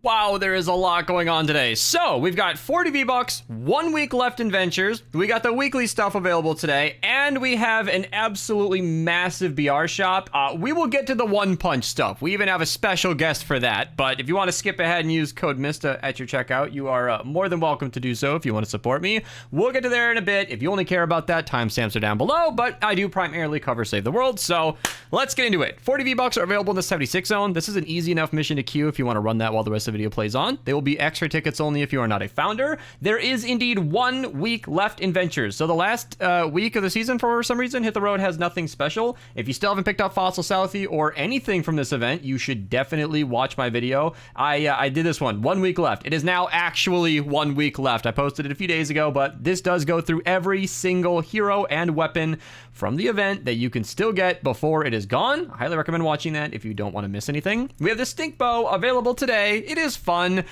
Wow, there is a lot going on today. So, we've got 40 V-Bucks, 1 week left in Ventures, we got the weekly stuff available today, and we have an absolutely massive BR shop. We will get to the One Punch stuff. We even have a special guest for that, but if you want to skip ahead and use code Mista at your checkout, you are more than welcome to do so if you want to support me. We'll get to there in a bit. If you only care about that, timestamps are down below, but I do primarily cover Save the World, so let's get into it. 40 V-Bucks are available in the 76 zone. This is an easy enough mission to queue if you want to run that while the rest of the video plays on. They will be extra tickets only if you are not a founder. There is indeed 1 week left in Ventures. So the last week of the season, for some reason, Hit the Road has nothing special. If you still haven't picked up Fossil Southie or anything from this event, you should definitely watch my video. I did this one. 1 week left. It is now actually 1 week left. I posted it a few days ago, but this does go through every single hero and weapon from the event that you can still get before it is gone. I highly recommend watching that if you don't want to miss anything. We have the Stink Bow available today. It is fun.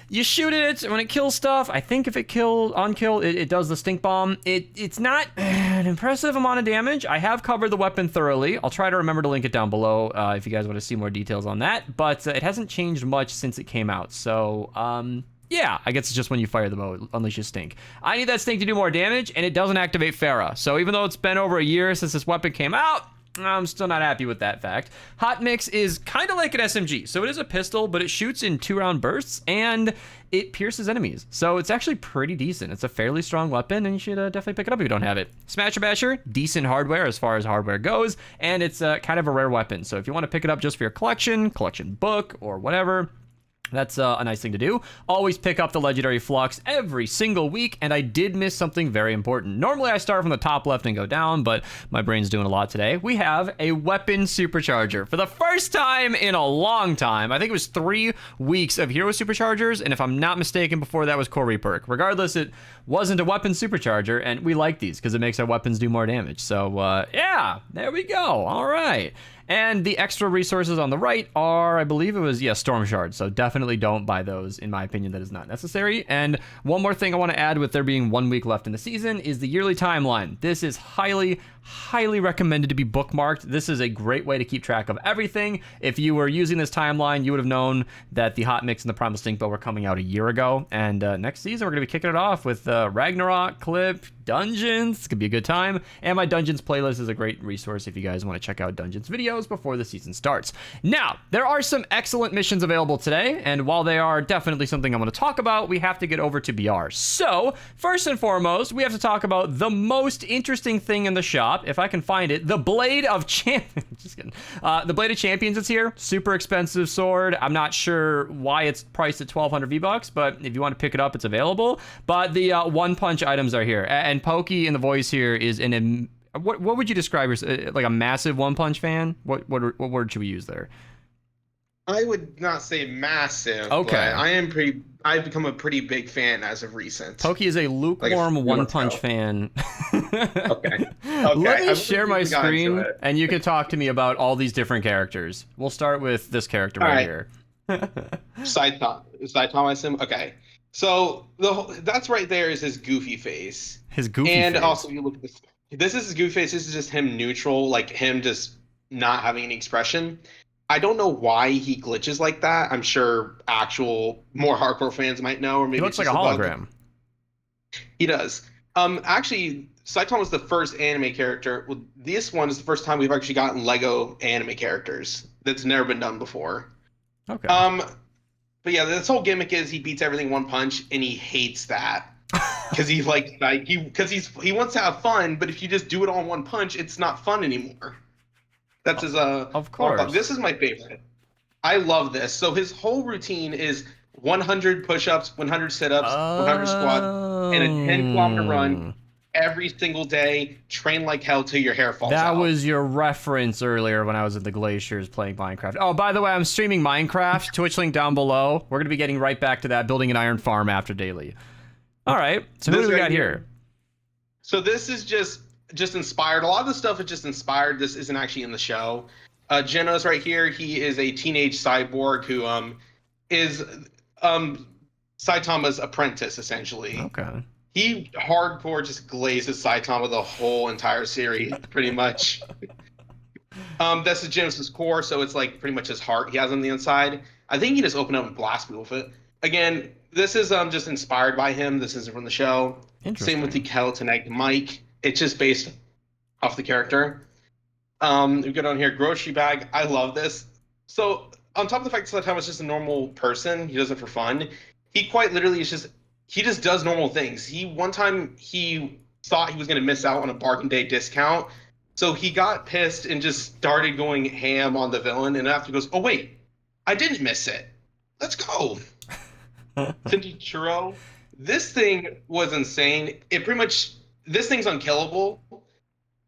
You shoot it when it kills stuff. I think if it on kill, it does the stink bomb. It's not an impressive amount of damage. I have covered the weapon thoroughly. I'll try to remember to link it down below if you guys want to see more details on that. But it hasn't changed much since it came out. So, yeah, I guess it's just when you fire the bow, it unleashes stink. I need that stink to do more damage, and it doesn't activate Farah. So even though it's been over a year since this weapon came out, I'm still not happy with that fact. Hot Mix is kind of like an SMG. So it is a pistol, but it shoots in 2-round bursts, and it pierces enemies. So it's actually pretty decent. It's a fairly strong weapon, and you should definitely pick it up if you don't have it. Smasher Basher, decent hardware as far as hardware goes, and it's kind of a rare weapon. So if you want to pick it up just for your collection book, or whatever, that's a nice thing to do. Always pick up the Legendary Flux every single week, and I did miss something very important. Normally I start from the top left and go down, but my brain's doing a lot today. We have a weapon supercharger. For the first time in a long time, I think it was 3 weeks of hero superchargers, and if I'm not mistaken, before that was Corey Perk. Regardless, it wasn't a weapon supercharger, and we like these because it makes our weapons do more damage. So, yeah, there we go. All right. And the extra resources on the right are, I believe it was, Storm Shards. So definitely don't buy those. In my opinion, that is not necessary. And one more thing I want to add with there being 1 week left in the season is the yearly timeline. This is highly recommended to be bookmarked. This is a great way to keep track of everything. If you were using this timeline, you would have known that the Hot Mix and the Primal Stink Bow were coming out a year ago. And next season, we're going to be kicking it off with Ragnarok, Clip, Dungeons. It's going to be a good time. And my Dungeons playlist is a great resource if you guys want to check out Dungeons videos before the season starts. Now, there are some excellent missions available today, and while they are definitely something I'm going to talk about, we have to get over to BR. So, first and foremost, we have to talk about the most interesting thing in the shop, if I can find it, the Blade of Champions. Just kidding. The Blade of Champions is here. Super expensive sword. I'm not sure why it's priced at 1,200 V-Bucks, but if you want to pick it up, it's available. But the One Punch items are here, and Pokey in the voice here is what would you describe yourself, like a massive One Punch fan? What word should we use there? I would not say massive. Okay. But I've become a pretty big fan as of recent. Pokey is a lukewarm One Punch fan. Okay. Let me share my screen, and you can talk to me about all these different characters. We'll start with this character right here. Saitama. Okay. So that's right there is his goofy face. His goofy face. And also, you look at this. This is his goofy face. This is just him neutral, like him just not having any expression. I don't know why he glitches like that. I'm sure actual more hardcore fans might know, or maybe he looks like a hologram. He does. Actually, Saitama was the first anime character. Well, this one is the first time we've actually gotten Lego anime characters. That's never been done before. Okay. But yeah, this whole gimmick is he beats everything one punch, and he hates that because he wants to have fun. But if you just do it all in one punch, it's not fun anymore. That's his Of course. This is my favorite. I love this. So his whole routine is 100 push-ups, 100 sit-ups, 100 squats, and a 10-kilometer run every single day. Train like hell till your hair falls out. That was your reference earlier when I was at the Glaciers playing Minecraft. Oh, by the way, I'm streaming Minecraft. Twitch link down below. We're going to be getting right back to that, building an iron farm after daily. All right. So who do we got here? So this is just inspired. A lot of the stuff is just inspired. This isn't actually in the show. Genos right here. He is a teenage cyborg who is Saitama's apprentice, essentially. Okay. He hardcore just glazes Saitama the whole entire series, pretty much. That's the Genesis core, so it's like pretty much his heart he has on the inside. I think he just opened up and blast people with it. Again, this is just inspired by him. This isn't from the show. Same with the Skeleton Egg Mike. It's just based off the character. We get on here, grocery bag. I love this. So on top of the fact that Thomas is just a normal person, he does it for fun. He quite literally is he just does normal things. One time he thought he was going to miss out on a bargain day discount, so he got pissed and just started going ham on the villain. And after he goes, "Oh wait, I didn't miss it. Let's go." Cindy Churro. This thing was insane. This thing's unkillable.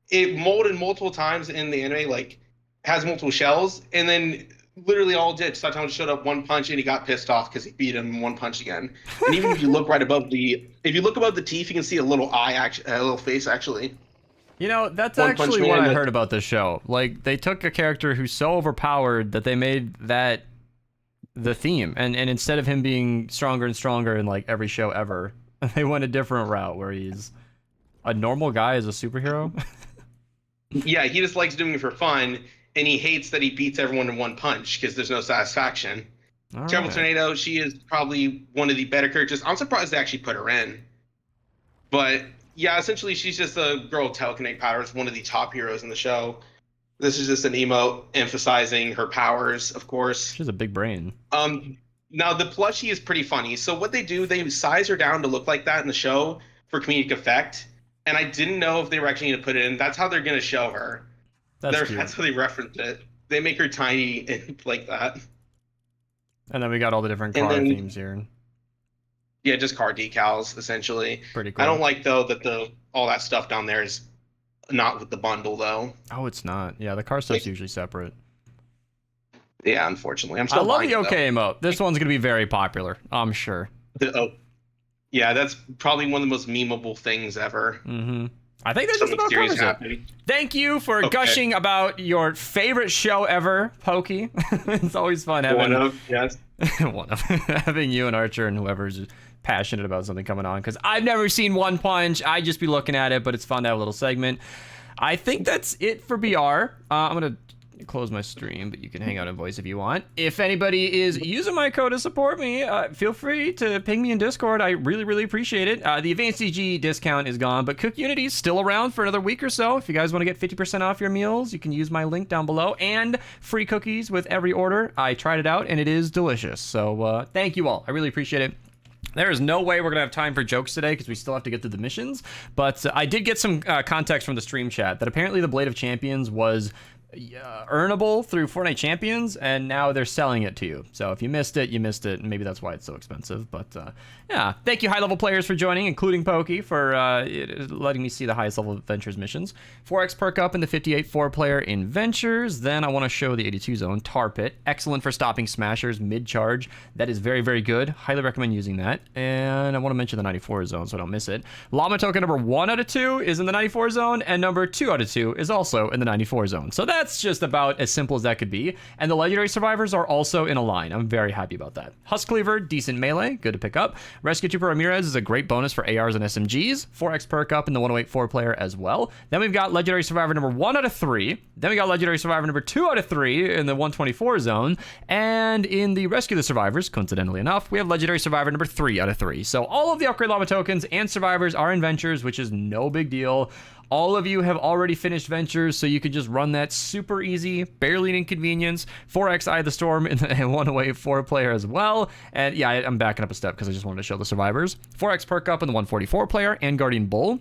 It molded multiple times in the anime, like has multiple shells, and then literally all it did, Satan showed up one punch and he got pissed off because he beat him in one punch again. And even if you look above the teeth, you can see a little a little face actually. You know, that's actually what I heard about this show. Like, they took a character who's so overpowered that they made that the theme, and instead of him being stronger and stronger in like every show ever, they went a different route where he's a normal guy as a superhero. Yeah, he just likes doing it for fun, and he hates that he beats everyone in one punch because there's no satisfaction. Terrible Tornado, she is probably one of the better characters. I'm surprised they actually put her in. But yeah, essentially she's just a girl with telekinetic powers, one of the top heroes in the show. This is just an emote emphasizing her powers, of course. She has a big brain. Now the plushie is pretty funny. So what they do, they size her down to look like that in the show for comedic effect. And I didn't know if they were actually going to put it in. That's how they're going to show her. That's how they reference it. They make her tiny and like that. And then we got all the different car themes here. Yeah, just car decals, essentially. Pretty cool. I don't like, though, that all that stuff down there is not with the bundle, though. Oh, it's not. Yeah, the car stuff's usually separate. Yeah, unfortunately. I love the OK emote. This one's going to be very popular, I'm sure. Yeah, that's probably one of the most memeable things ever. Mm-hmm. I think that's just about covers it. Thank you for gushing about your favorite show ever, Pokey. It's always fun having having you and Archer and whoever's passionate about something coming on, because I've never seen One Punch. I just be looking at it, but it's fun to have a little segment. I think that's it for BR. I'm gonna close my stream, but you can hang out in voice if you want. If anybody is using my code to support me, feel free to ping me in Discord. I really appreciate it. The Advanced CG discount is gone, but Cook Unity is still around for another week or so. If you guys want to get 50% off your meals, you can use my link down below, and free cookies with every order. I tried it out and it is delicious. So thank you all. I really appreciate it. There is no way we're going to have time for jokes today because we still have to get through the missions, but I did get some context from the stream chat that apparently the Blade of Champions was earnable through Fortnite Champions, and now they're selling it to you. So if you missed it, you missed it, and maybe that's why it's so expensive. But yeah, thank you high-level players for joining, including Pokey, for letting me see the highest level Adventures missions. 4x perk up in the 58 4-player in Ventures. Then I want to show the 82 zone, Tar Pit. Excellent for stopping smashers mid-charge. That is very good. Highly recommend using that. And I want to mention the 94 zone so I don't miss it. Llama token number 1 out of 2 is in the 94 zone, and number 2 out of 2 is also in the 94 zone. So that's just about as simple as that could be. And the legendary survivors are also in a line. I'm very happy about that. Husk Cleaver, decent melee, good to pick up. Rescue Trooper Ramirez is a great bonus for ARs and SMGs. 4x perk up in the 108 4-player as well. Then we've got legendary survivor number 1 out of 3. Then we got legendary survivor number 2 out of 3 in the 124 zone. And in the Rescue the Survivors, coincidentally enough, we have legendary survivor number 3 out of 3. So all of the upgrade llama tokens and survivors are in Ventures, which is no big deal. All of you have already finished Ventures, so you can just run that super easy, barely an inconvenience. 4x Eye of the Storm in the 108 4-player as well. And yeah, I'm backing up a step because I just wanted to show the survivors. 4x perk up in the 144-player and Guardian Bull.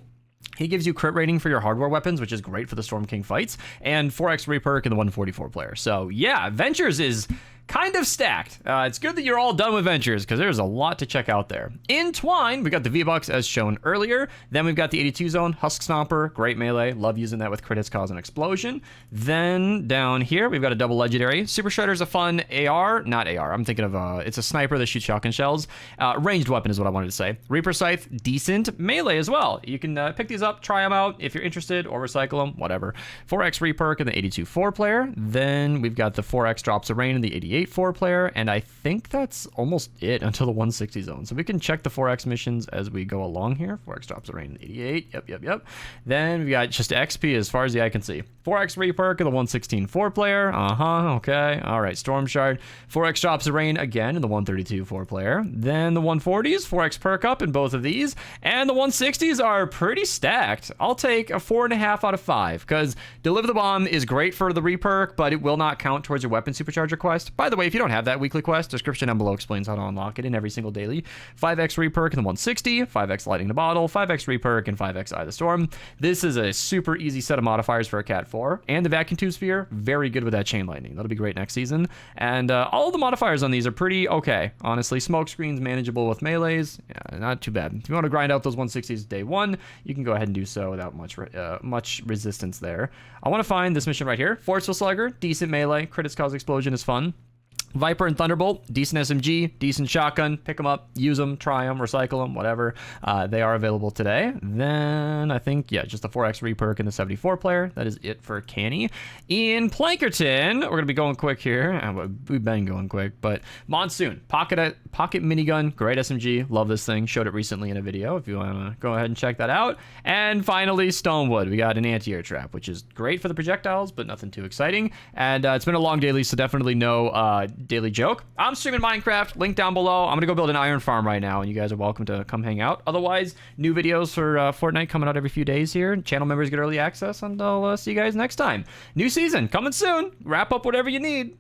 He gives you crit rating for your hardware weapons, which is great for the Storm King fights, and 4x reperk in the 144-player. So yeah, Ventures is kind of stacked. It's good that you're all done with Ventures because there's a lot to check out there. In Twine, we got the V-Bucks as shown earlier. Then we've got the 82 zone, Husk Stomper, great melee. Love using that with crit hits cause an explosion. Then down here, we've got a double legendary. Super Shredder's a fun AR, not AR. I'm thinking of it's a sniper that shoots shotgun shells. Ranged weapon is what I wanted to say. Reaper Scythe, decent melee as well. You can pick these up, try them out if you're interested, or recycle them, whatever. 4x reperk in the 82 4-player. Then we've got the 4x drops of rain in the 88 4-player, and I think that's almost it until the 160 zone. So we can check the 4x missions as we go along here. 4x drops of rain in 88. Yep. Then we got just XP as far as the eye can see. 4x reperk of the 116 4-player. Okay. All right. Storm Shard. 4x drops of rain again in the 132 4-player. Then the 140s, 4x perk up in both of these. And the 160s are pretty stacked. I'll take a 4.5 out of 5 because Deliver the Bomb is great for the reperk, but it will not count towards your weapon supercharger quest. By the way, if you don't have that weekly quest, description down below explains how to unlock it in every single daily. 5x reperk in the 160, 5x lighting the bottle, 5x reperk, and 5x eye the storm. This is a super easy set of modifiers for a Cat 4. And the vacuum tube sphere, very good with that chain lightning. That'll be great next season. And all the modifiers on these are pretty okay. Honestly, smoke screens manageable with melees. Yeah, not too bad. If you want to grind out those 160s day one, you can go ahead and do so without much resistance there. I want to find this mission right here. Forceful Slugger, decent melee. Critics cause explosion is fun. Viper and Thunderbolt, decent SMG, decent shotgun. Pick them up, use them, try them, recycle them, whatever. They are available today. Then I think, yeah, just the 4x reperk and the 74 player. That is it for Canny. In Plankerton, we're going to be going quick here. We've been going quick, but Monsoon, pocket minigun, great SMG. Love this thing. Showed it recently in a video if you want to go ahead and check that out. And finally, Stonewood. We got an anti-air trap, which is great for the projectiles, but nothing too exciting. And it's been a long daily, so definitely no daily joke. I'm streaming Minecraft, link down below. I'm gonna go build an iron farm right now, and you guys are welcome to come hang out. Otherwise, new videos for Fortnite coming out every few days here. Channel members get early access, and I'll see you guys next time. New season coming soon. Wrap up whatever you need.